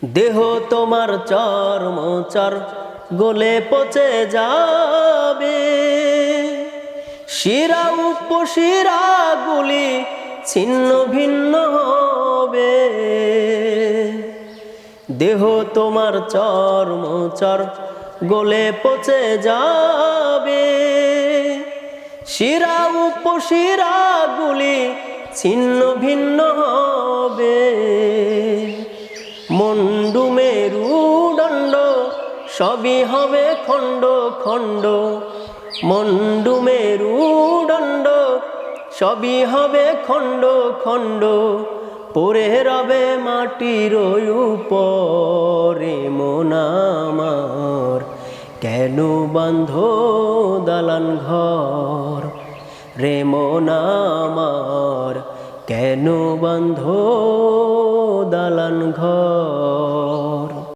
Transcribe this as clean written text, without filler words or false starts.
দেহ তোমার চর্মচর গলে পচে যাবে, শিরা উপশিরা গুলি ছিন্ন ভিন্ন হবে। দেহ তোমার চর্মচর গলে পচে যাবে, শিরা উপশিরা গুলি ছিন্ন ভিন্ন হবে। মন্ডু মেরুদণ্ড সবই হবে খণ্ড খণ্ড, মন্ডু মেরুদণ্ড সবই হবে খণ্ড খণ্ড। পড়ে রবে মাটির উপরে মন আমার, কেন বাঁধো দালান ঘর রে মন আমার, কেন বাঁধো দালান ঘর।